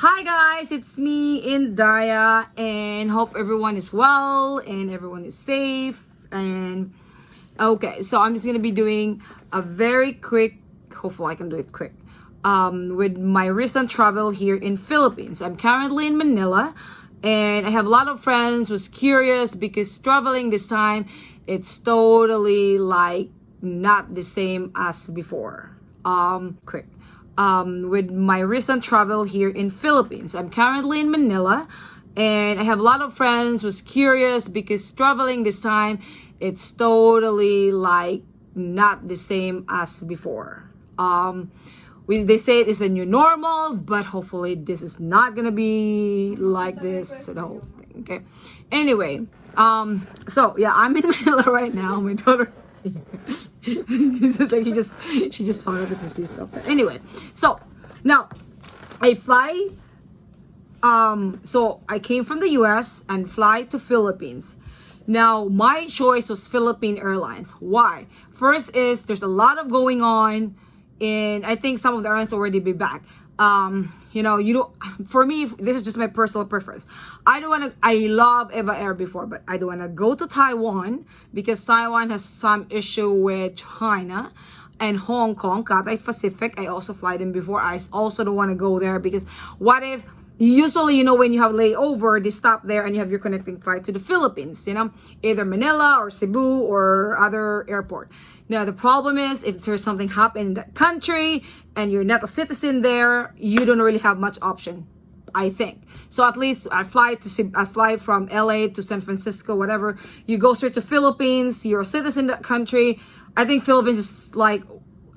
Hi guys, it's me Indaya, and hope everyone is well and everyone is safe. And okay, so I'm just gonna be doing a very quick, hopefully I can do it quick, with my recent travel here in Philippines. I'm currently in Manila, and I have a lot of friends who's curious because traveling this time, it's totally like not the same as before. Quick. With my recent travel here in Philippines. I'm currently in Manila, and I have a lot of friends who's curious because traveling this time, it's totally like not the same as before. They say it is a new normal, but hopefully this is not gonna be like this the whole thing. Okay. Anyway, so yeah, I'm in Manila right now. My daughter. It's like she just found out to see stuff. Anyway, so now I fly. So I came from the U.S. and fly to Philippines. Now my choice was Philippine Airlines. Why? First is there's a lot of going on, and I think some of the airlines already be back. You don't, for me, this is just my personal preference. I love Eva Air before, but I don't want to go to Taiwan because Taiwan has some issue with China, and Hong Kong, Cathay Pacific. I also fly them before. I also don't want to go there because what if, usually, when you have layover, they stop there and you have your connecting flight to the Philippines, either Manila or Cebu or other airport. Now, the problem is if there's something happen in that country and you're not a citizen there, you don't really have much option, I think. So at least I fly from LA to San Francisco, whatever. You go straight to Philippines, you're a citizen in that country. I think Philippines is like,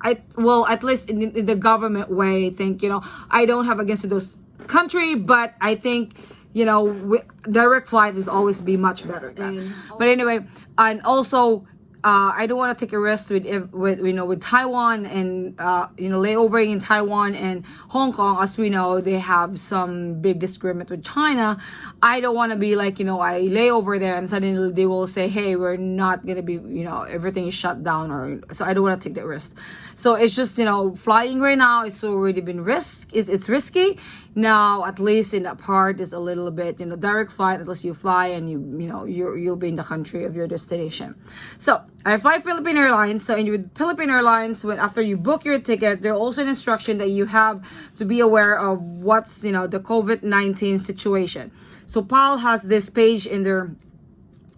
at least in the government way, I think, I don't have against those country, but I think, direct flight is always be much better. But anyway, and also, I don't want to take a risk with Taiwan and layovering in Taiwan and Hong Kong. As we know, they have some big disagreement with China. I don't want to be like, I lay over there and suddenly they will say, hey, we're not gonna be, everything is shut down, so I don't want to take that risk. So it's just, flying right now, it's already been it's risky. Now at least in that part is a little bit, direct flight, at least you fly and you'll be in the country of your destination. So I fly Philippine Airlines. So with Philippine Airlines, after you book your ticket, there's also an instruction that you have to be aware of what's the COVID-19 situation. So PAL has this page in their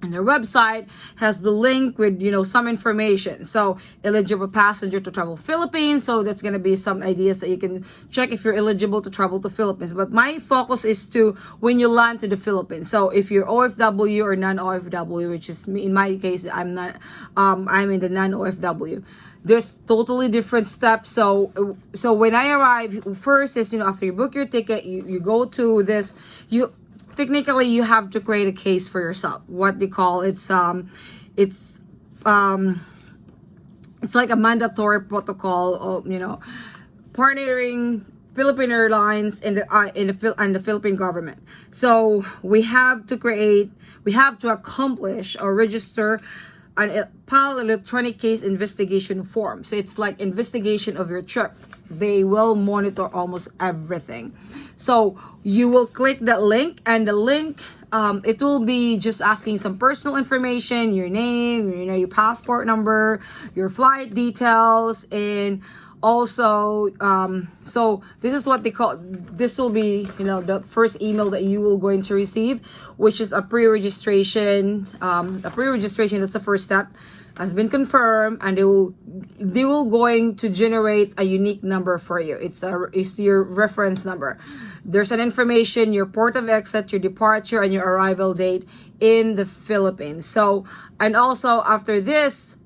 website, has the link with some information. So eligible passenger to travel Philippines, so that's going to be some ideas that you can check if you're eligible to travel to Philippines. But my focus is to when you land to the Philippines. So if you're OFW or non-OFW, which is me, in my case, I'm not, I'm in the non-OFW, there's totally different steps. So when I arrive, first is after you book your ticket, you go to this, technically you have to create a case for yourself. What they call it's like a mandatory protocol of partnering Philippine Airlines and the Philippine government. So we have to accomplish or register an PAL electronic case investigation form. So it's like investigation of your trip. They will monitor almost everything. So you will click that link, and the link, it will be just asking some personal information, your name, your passport number, your flight details, and also, so this is what they call, this will be, the first email that you will going to receive, which is a pre-registration. That's the first step, has been confirmed, and they will going to generate a unique number for you. It's your reference number. There's an information, your port of exit, your departure, and your arrival date in the Philippines. So, and also after this,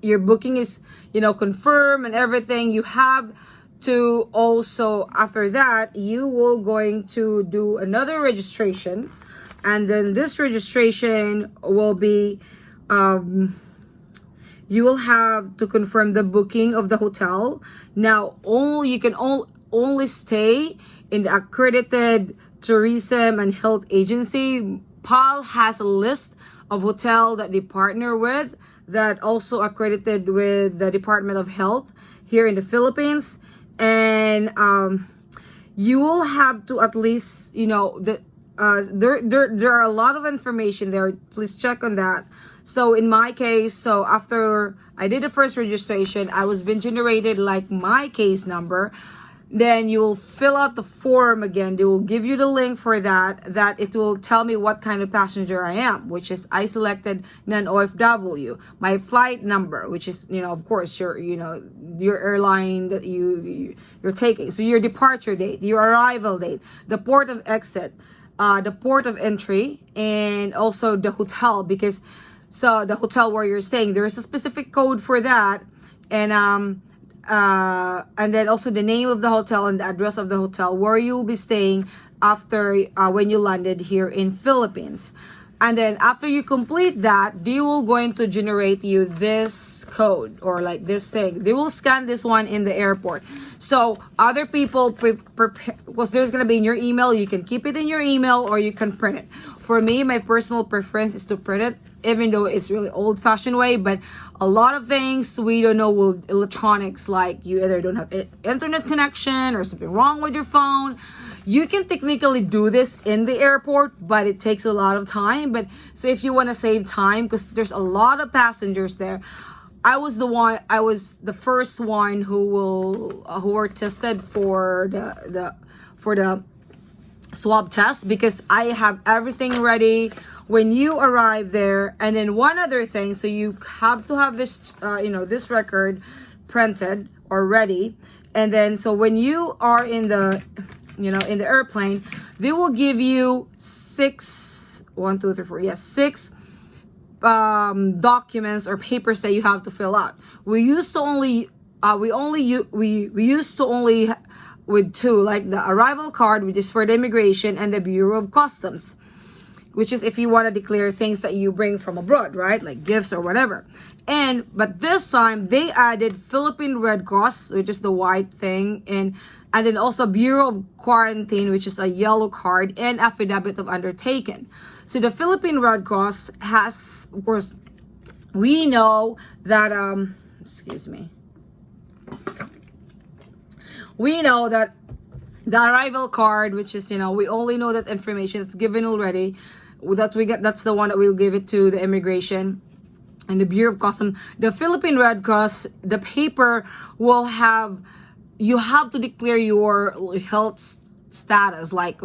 your booking is, confirmed and everything. You have to also, after that, you will going to do another registration. And then this registration will be, you will have to confirm the booking of the hotel. Now, you can only stay in the accredited tourism and health agency. PAL has a list of hotel that they partner with that also accredited with the Department of Health here in the Philippines. And you will have to at least, there are a lot of information there. Please check on that. So in my case, so after I did the first registration, I was being generated like my case number. Then you will fill out the form again. They will give you the link for that it will tell me what kind of passenger I am, which is I selected non-OFW, my flight number, which is, of course, your airline that you're taking. So your departure date, your arrival date, the port of exit, the port of entry, and also the hotel, because so the hotel where you're staying, there is a specific code for that. And then also the name of the hotel and the address of the hotel where you will be staying after when you landed here in Philippines. And then after you complete that, they will going to generate you this code, or like this thing. They will scan this one in the airport. So other people prepare, because there's going to be in your email. You can keep it in your email or you can print it. For me, my personal preference is to print it, even though it's really old-fashioned way. But a lot of things we don't know with electronics, like you either don't have internet connection or something wrong with your phone. You can technically do this in the airport, but it takes a lot of time. But so if you want to save time, because there's a lot of passengers there, I was the first one who were tested for the swab test, because I have everything ready when you arrive there. And then one other thing, so you have to have this this record printed or ready. And then so when you are in the in the airplane, they will give you six documents or papers that you have to fill out. We used to only with two, like the arrival card, which is for the immigration, and the Bureau of Customs, which is if you want to declare things that you bring from abroad, right? Like gifts or whatever. But this time they added Philippine Red Cross, which is the white thing, and then also Bureau of Quarantine, which is a yellow card, and affidavit of undertaking. So the Philippine Red Cross has, of course, we know that we know that the arrival card, which is, we only know that information that's given already, that we get, that's the one that we'll give it to the immigration and the Bureau of Customs. The Philippine Red Cross, the paper will have, you have to declare your health status, like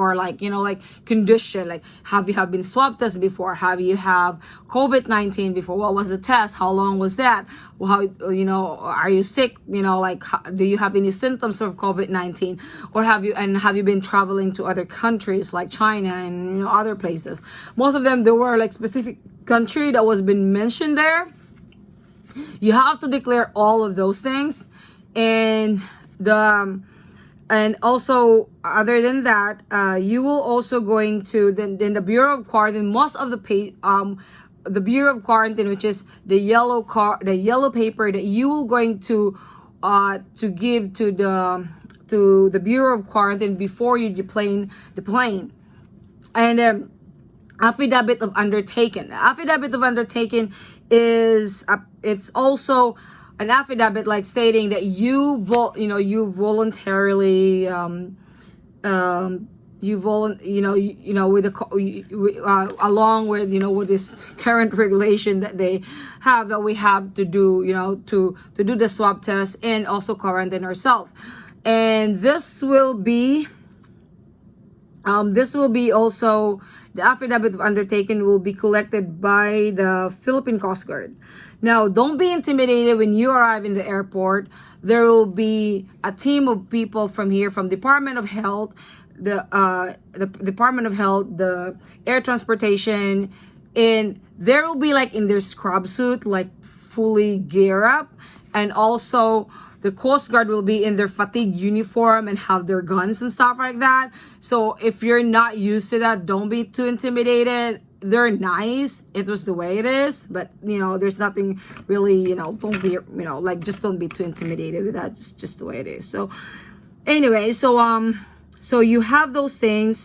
condition, like have you have been swab tested before, have you have COVID-19 before, what was the test, how long was that, how are you sick, do you have any symptoms of COVID-19, or have you been traveling to other countries like China and other places. Most of them, there were like specific country that was been mentioned there. You have to declare all of those things. And also, other than that, you will also going to then the Bureau of Quarantine. Most of the Bureau of Quarantine, which is the yellow paper that you will going to give to the Bureau of Quarantine before you deplane the plane. And affidavit of undertaking. Affidavit of undertaking is it's also an affidavit like stating that you voluntarily along with with this current regulation that they have, that we have to do to do the swab test and also quarantine ourselves. And this will be also, the affidavit of undertaking will be collected by the Philippine Coast Guard. Now, don't be intimidated when you arrive in the airport. There will be a team of people from here, from Department of Health, the Department of Health, the Air Transportation, and there will be like in their scrub suit, like fully gear up, and also the Coast Guard will be in their fatigue uniform and have their guns and stuff like that. So if you're not used to that, don't be too intimidated. They're nice. It was the way it is, but there's nothing really, don't be, just don't be too intimidated with that. It's just the way it is. So anyway, so you have those things.